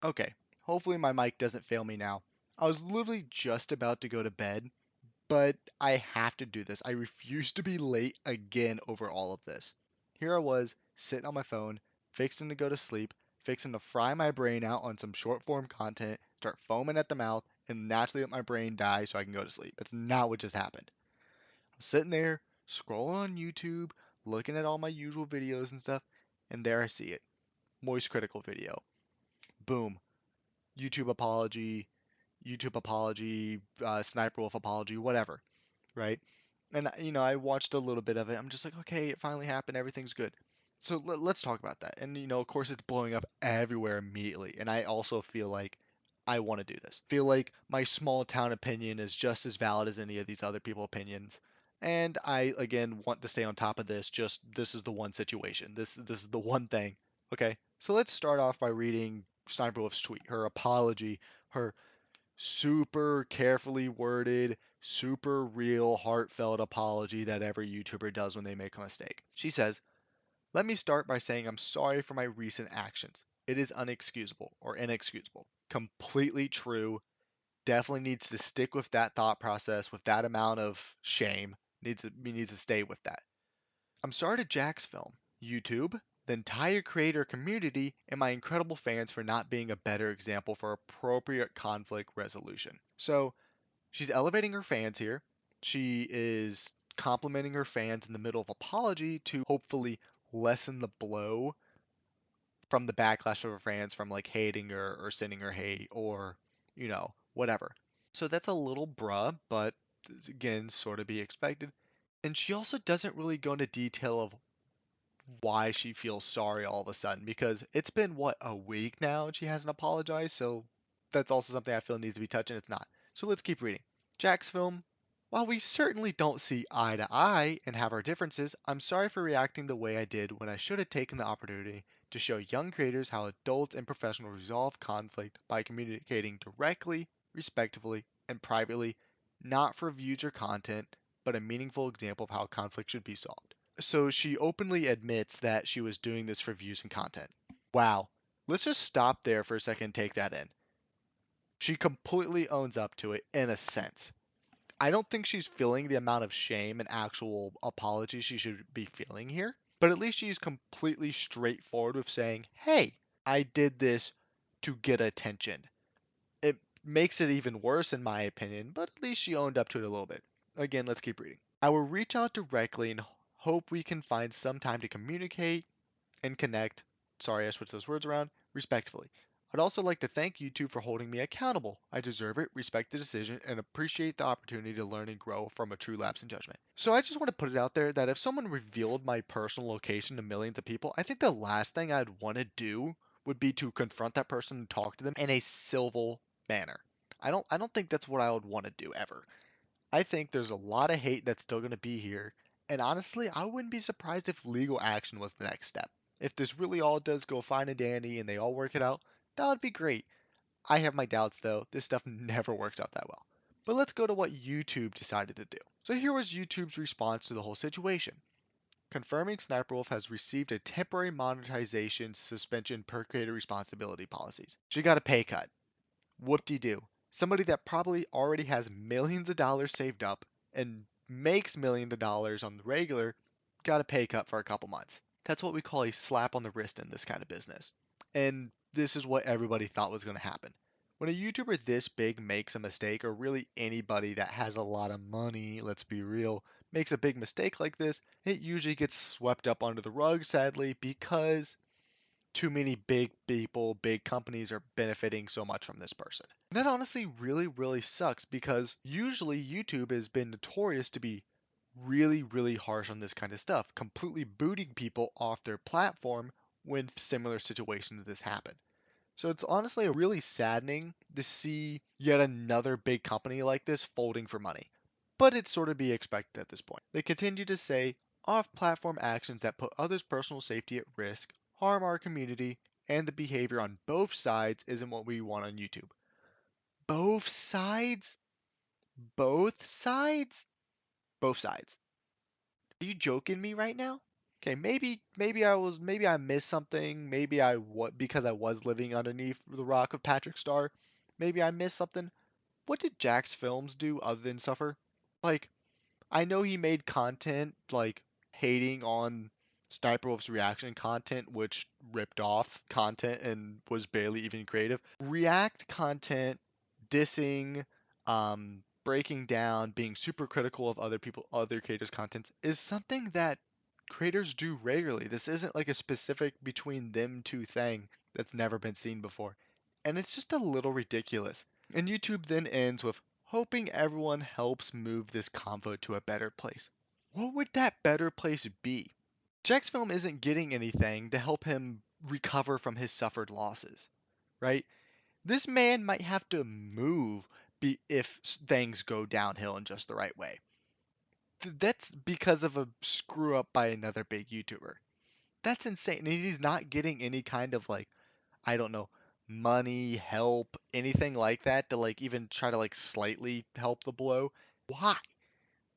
Okay, hopefully my mic doesn't fail me now. I was literally just about to go to bed, but I have to do this. I refuse to be late again over all of this. Here I was, sitting on my phone, fixing to go to sleep, fixing to fry my brain out on some short form content, start foaming at the mouth, and naturally let my brain die so I can go to sleep. That's not what just happened. I was sitting there, scrolling on YouTube, looking at all my usual videos and stuff, and there I see it. Moist critical video. Boom. YouTube apology, YouTube apology, Sniper Wolf apology, whatever, right? And I watched a little bit of it. I'm just like, okay, it finally happened. Everything's good. So let's talk about that. And of course, it's blowing up everywhere immediately. And I also feel like I want to do this. Feel like my small town opinion is just as valid as any of these other people opinions. And I again want to stay on top of this. Just this is the one situation. This is the one thing. Okay. So let's start off by reading Sniper Wolf's tweet, her apology, her super carefully worded, super real, heartfelt apology that every YouTuber does when they make a mistake. She says, "Let me start by saying I'm sorry for my recent actions. It is unexcusable or inexcusable." Completely true. Definitely needs to stick with that thought process, with that amount of shame. Needs to stay with that. "I'm sorry to Jack's Film, YouTube, the entire creator community, and my incredible fans for not being a better example for appropriate conflict resolution." So she's elevating her fans here. She is complimenting her fans in the middle of apology to hopefully lessen the blow from the backlash of her fans from like hating her or sending her hate or, whatever. So that's a little bruh, but again, sort of be expected. And she also doesn't really go into detail of why she feels sorry all of a sudden because it's been what, a week now and she hasn't apologized, so that's also something I feel needs to be touched and it's not. So let's keep reading. Jack's Film. "While we certainly don't see eye to eye and have our differences, I'm sorry for reacting the way I did when I should have taken the opportunity to show young creators how adults and professionals resolve conflict by communicating directly, respectfully, and privately, not for views or content, but a meaningful example of how conflict should be solved." So she openly admits that she was doing this for views and content. Wow. Let's just stop there for a second and take that in. She completely owns up to it in a sense. I don't think she's feeling the amount of shame and actual apology she should be feeling here, but at least she's completely straightforward with saying, "Hey, I did this to get attention." It makes it even worse in my opinion, but at least she owned up to it a little bit. Again, let's keep reading. "I will reach out directly and hope we can find some time to communicate and connect." Sorry, I switched those words around. "Respectfully. I'd also like to thank you two for holding me accountable. I deserve it, respect the decision, and appreciate the opportunity to learn and grow from a true lapse in judgment." So I just want to put it out there that if someone revealed my personal location to millions of people, I think the last thing I'd want to do would be to confront that person and talk to them in a civil manner. I don't think that's what I would want to do ever. I think there's a lot of hate that's still going to be here, and honestly, I wouldn't be surprised if legal action was the next step. If this really all does go fine and dandy and they all work it out, that would be great. I have my doubts though, this stuff never works out that well. But let's go to what YouTube decided to do. So here was YouTube's response to the whole situation. Confirming Sniperwolf has received a temporary monetization suspension per creator responsibility policies. She got a pay cut. Whoop-de-doo. Somebody that probably already has millions of dollars saved up and makes millions of dollars on the regular got a pay cut for a couple months. That's what we call a slap on the wrist in this kind of business. And this is what everybody thought was going to happen. When a YouTuber this big makes a mistake, or really anybody that has a lot of money, let's be real, makes a big mistake like this, it usually gets swept up under the rug, sadly, because too many big people, big companies are benefiting so much from this person. And that honestly really, really sucks because usually YouTube has been notorious to be really, really harsh on this kind of stuff, completely booting people off their platform when similar situations this happen. So it's honestly really saddening to see yet another big company like this folding for money. But it's sort of be expected at this point. They continue to say off platform actions that put others' personal safety at risk, harm our community, and the behavior on both sides isn't what we want on YouTube. Both sides? Both sides? Both sides. Are you joking me right now? Okay, maybe I missed something. Maybe because I was living underneath the rock of Patrick Star. Maybe I missed something. What did Jack's films do other than suffer? Like, I know he made content like hating on Sniper Wolf's reaction content, which ripped off content and was barely even creative. React content, dissing, breaking down, being super critical of other creators' contents is something that creators do regularly. This isn't like a specific between them two thing that's never been seen before. And it's just a little ridiculous. And YouTube then ends with hoping everyone helps move this convo to a better place. What would that better place be? Jack's film isn't getting anything to help him recover from his suffered losses, right? This man might have to move if things go downhill in just the right way. That's because of a screw up by another big YouTuber. That's insane. And he's not getting any kind of like, I don't know, money, help, anything like that to like even try to like slightly help the blow. Why?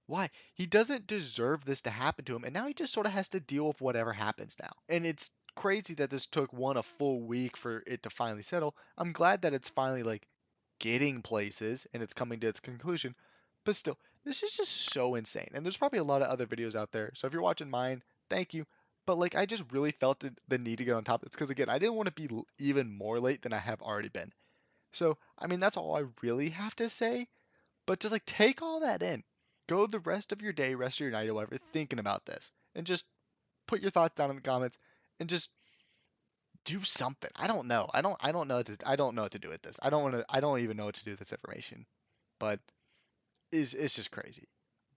Why? He doesn't deserve this to happen to him, and now he just sort of has to deal with whatever happens now. And it's crazy that this took a full week for it to finally settle. I'm glad that it's finally like getting places and it's coming to its conclusion. But still, this is just so insane. And there's probably a lot of other videos out there. So if you're watching mine, thank you. But like I just really felt the need to get on top of this because again, I didn't want to be even more late than I have already been. So, I mean, that's all I really have to say. But just like take all that in. Go the rest of your day, rest of your night, or whatever, thinking about this. And just put your thoughts down in the comments and just do something. I don't know. I don't know what to do with this. I don't even know what to do with this information. But it's just crazy.